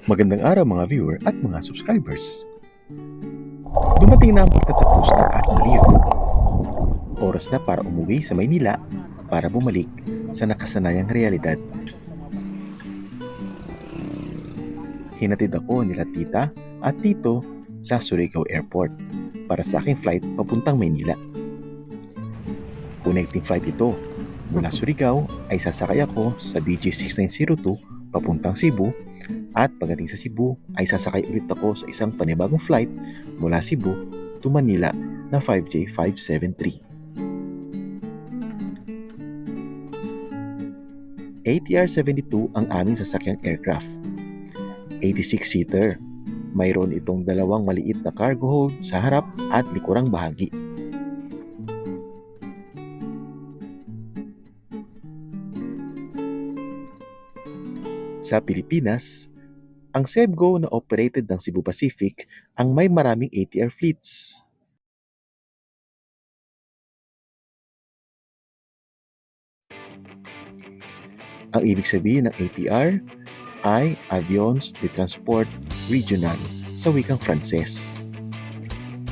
Magandang araw mga viewer at mga subscribers. Dumating na ang pagtatapos ng aking leave. Oras na para umuwi sa Maynila para bumalik sa nakasanayang realidad. Hinatid ako nila tita at tito sa Surigao Airport para sa aking flight papuntang Maynila. Connecting flight ito. Mula Surigao ay sasakay ako sa BG6902 papuntang Cebu at pagdating sa Cebu ay sasakay ulit ako sa isang panibagong flight mula Cebu to Manila na 5J573. ATR-72 ang aming sasakyang aircraft. 86-seater. Mayroon itong dalawang maliit na cargo hold sa harap at likurang bahagi. Sa Pilipinas, ang Cebgo na operated ng Cebu Pacific ang may maraming ATR fleets. Ang ibig sabihin ng ATR ay Avions de Transport Regional sa wikang Frances.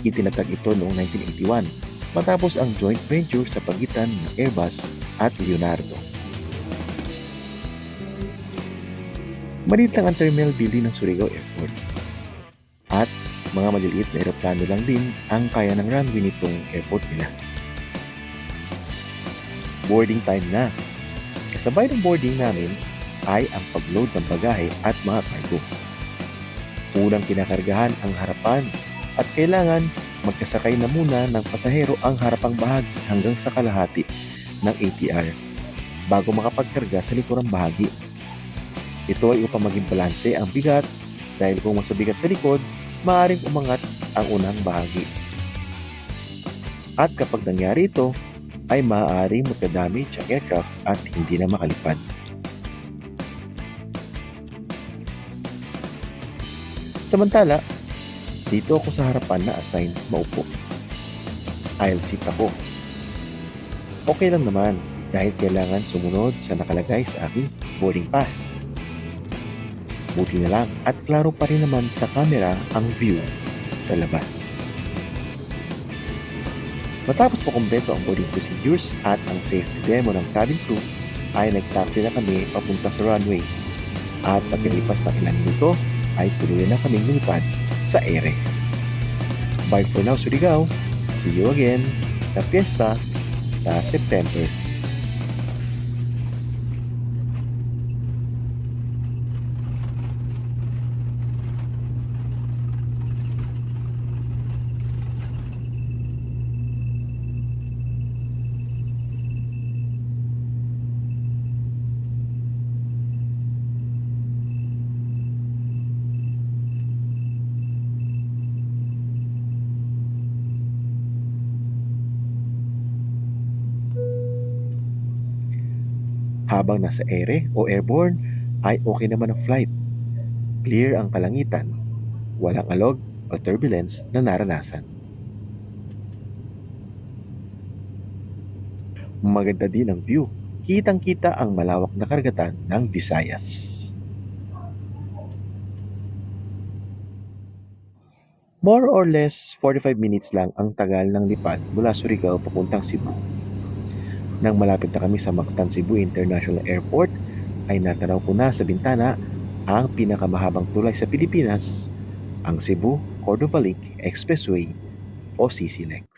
Itinatag ito noong 1981 matapos ang joint venture sa pagitan ng Airbus at Leonardo. Maliit lang ang terminal building ng Surigao Airport. At mga maliliit na eroplano lang din ang kaya ng runway nitong airport nila. Boarding time na. Kasabay ng boarding namin ay ang pag-load ng bagahe at mga cargo. Unang kinakargahan ang harapan at kailangan magkasakay na muna ng pasahero ang harapang bahagi hanggang sa kalahati ng ATR bago makapagkarga sa likurang bahagi. Ito ay upang maging balanse ang bigat dahil kung mas mabigat sa likod, maaaring umangat ang unang bahagi. At kapag nangyari ito, ay maaaring magka-damage ang aircraft at hindi na makalipad. Samantala, dito ako sa harapan na assign maupo. Aisle seat ako. Okay lang naman dahil kailangan sumunod sa nakalagay sa aking boarding pass. Buti na lang at klaro pa rin naman sa camera ang view sa labas. Matapos makumpleto ang boarding procedures at ang safety demo ng cabin crew, ay nagtaxi na kami papunta sa runway. At pagkalipas ng ilang minuto, ay tuloy na kaming lumipad sa ere. Bye for now, Surigao. See you again sa piyesta sa September. Habang nasa ere o airborne ay okay naman ang flight. Clear ang kalangitan. Walang alog o turbulence na naranasan. Maganda din ang view. Kitang-kita ang malawak na karagatan ng Visayas. More or less 45 minutes lang ang tagal ng lipad mula Surigao papuntang Cebu. Nang malapit na kami sa Mactan Cebu International Airport, ay natanaw ko na sa bintana ang pinakamahabang tulay sa Pilipinas, ang Cebu Cordova Link Expressway o CCLEX.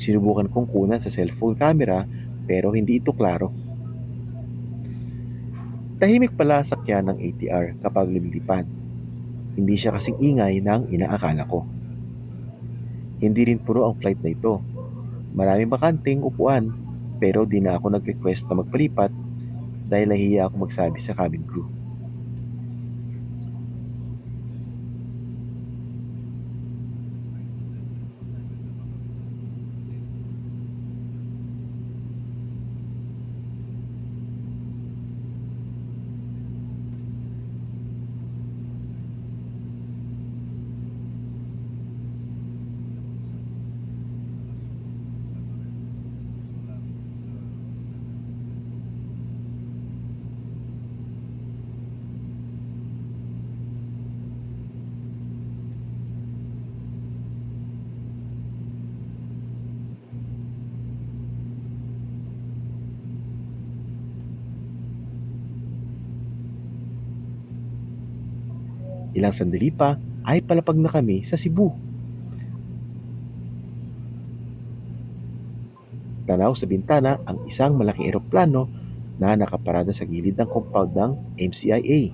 Sinubukan kong kunan sa cellphone camera pero hindi ito klaro. Tahimik pala sakyan ng ATR kapag lumilipad. Hindi siya kasing ingay ng inaakala ko. Hindi rin puro ang flight na ito. Maraming bakanting upuan pero di na ako nag-request na magpalipat dahil nahihiya ako magsabi sa cabin crew. Ilang sandali pa ay palapag na kami sa Cebu. Tanaw sa bintana ang isang malaking eroplano na nakaparada sa gilid ng compound ng MCIA.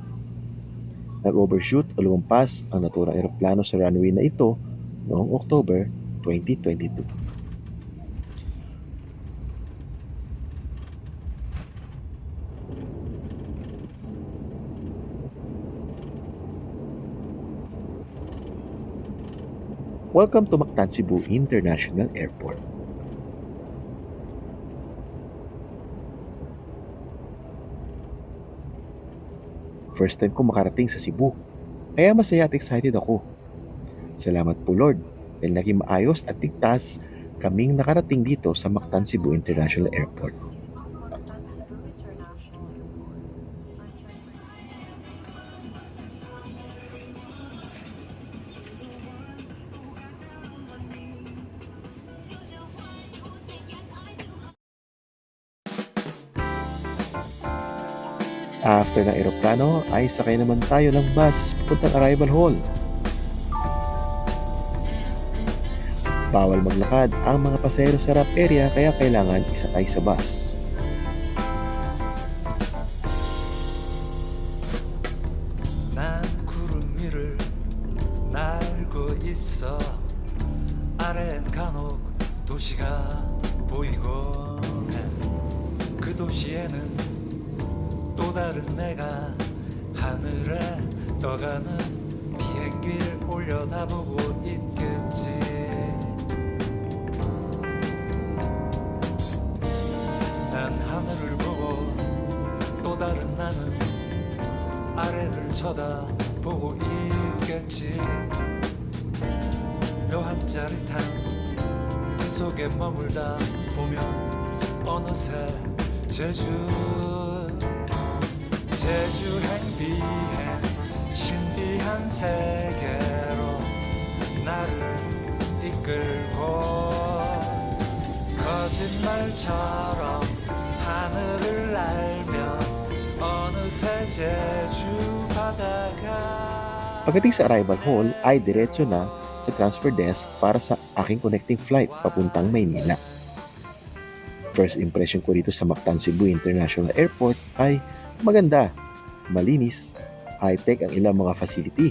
Nag-overshoot o lumampas ang naturang eroplano sa runway na ito noong October 2022. Welcome to Mactan Cebu International Airport. First time ko makarating sa Cebu, kaya masaya at excited ako. Salamat po Lord dahil naging maayos at ligtas kaming nakarating dito sa Mactan Cebu International Airport. After ng eroplano ay sakay naman tayo ng bus papuntang arrival hall. Bawal maglakad ang mga pasahero sa ramp area kaya kailangan isakay sa bus. 난 구름 위를 날고 있어 아래엔 간혹 도시가 보이고 그 도시에는 또 다른 내가 하늘에 떠가는 비행기를 올려다보고 있겠지 난 하늘을 보고 또 다른 나는 아래를 쳐다보고 있겠지 묘한 짜릿한 그 속에 머물다 보면 어느새 제주 행비해 신비한 세계로 나를 이끌고 거짓말처럼 하늘을 날며 어느새 제주 바다가 Pagdating sa arrival hall ay diretso na sa transfer desk para sa aking connecting flight papuntang Maynila. First impression ko dito sa Mactan Cebu International Airport ay maganda, malinis, high-tech ang ilang mga facility,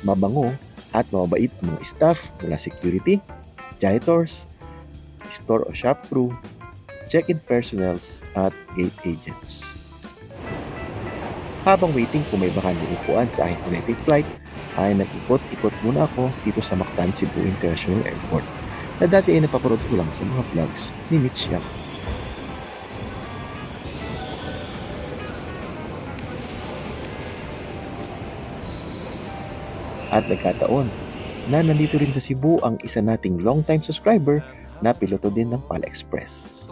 mabango at mababait ang mga staff mula security, janitors, store o shop crew, check-in personnels at gate agents. Habang waiting kung may bakanteng upuan sa aking connecting flight, ay nag-ikot-ikot muna ako dito sa Mactan Cebu International Airport na dati ay napaparod ko lang sa mga vlogs ni Mitch Yap. At nagkataon na nandito rin sa Cebu ang isa nating long-time subscriber na piloto din ng Pala Express.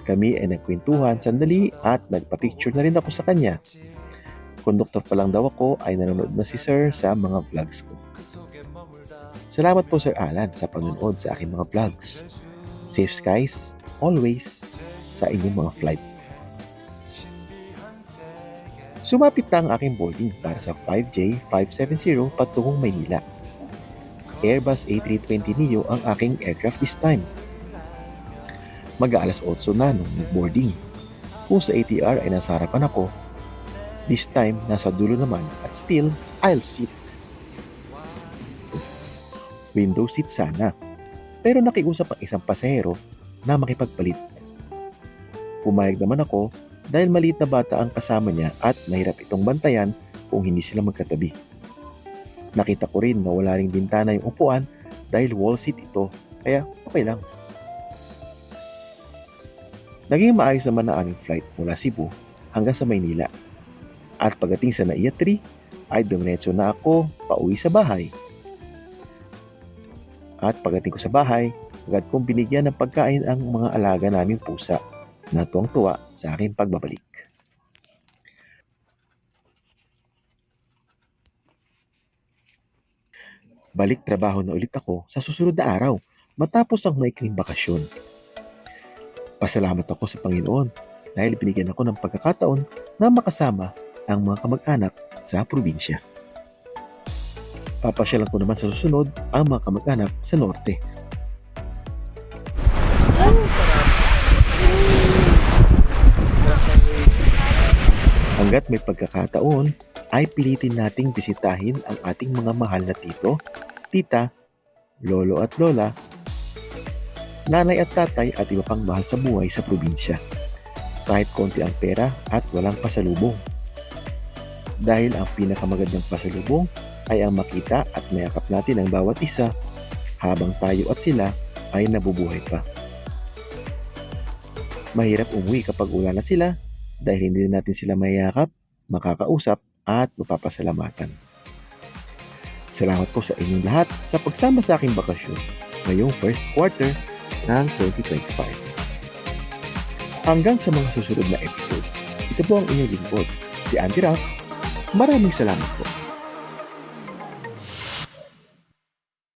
Kami ay nagkwentuhan sandali at nagpa-picture na rin ako sa kanya. Konduktor pa lang daw ako ay nanonood na si Sir sa mga vlogs ko. Salamat po Sir Alan sa panonood sa aking mga vlogs. Safe skies, always, sa inyong mga flight. Sumapit na ang aking boarding para sa 5J570 patungong Maynila. Airbus A320neo ang aking aircraft this time. Mag-aalas 8 na nung nag-boarding. Kung sa ATR ay nasa harapan ako, this time nasa dulo naman at still aisle seat. Window seat sana, pero nakiusap ang isang pasahero na makipagpalit. Pumayag naman ako dahil maliit na bata ang kasama niya at mahirap itong bantayan kung hindi sila magkatabi. Nakita ko rin na wala ring bintana yung upuan dahil wall seat ito, kaya okay lang. Naging maayos naman ang aming flight mula Cebu hanggang sa Maynila. At pagdating sa NAIA 3, ay dumiretso na ako pauwi sa bahay. At pagdating ko sa bahay, agad kong binigyan ng pagkain ang mga alaga naming pusa na tuwang-tuwa sa aking pagbabalik. Balik trabaho na ulit ako sa susunod na araw matapos ang maikling bakasyon. Pasalamat ako sa Panginoon dahil binigyan ako ng pagkakataon na makasama ang mga kamag-anak sa probinsya. Papasyalan ko naman sa susunod ang mga kamag-anak sa norte. Hanggat may pagkakataon, ay pilitin nating bisitahin ang ating mga mahal na tito, tita, lolo at lola, nanay at tatay at iba pang mahal sa buhay sa probinsya. Kahit konti ang pera at walang pasalubong. Dahil ang pinakamagandang pasalubong ay ang makita at mayakap natin ang bawat isa habang tayo at sila ay nabubuhay pa. Mahirap umuwi kapag wala na sila dahil hindi natin sila mayakap, makakausap at mapapasalamatan. Salamat po sa inyong lahat sa pagsama sa aking bakasyon ngayong first quarter ng 2025. Hanggang sa mga susunod na episode, ito po ang inyong lingkod, si Andy Raff. Maraming salamat po.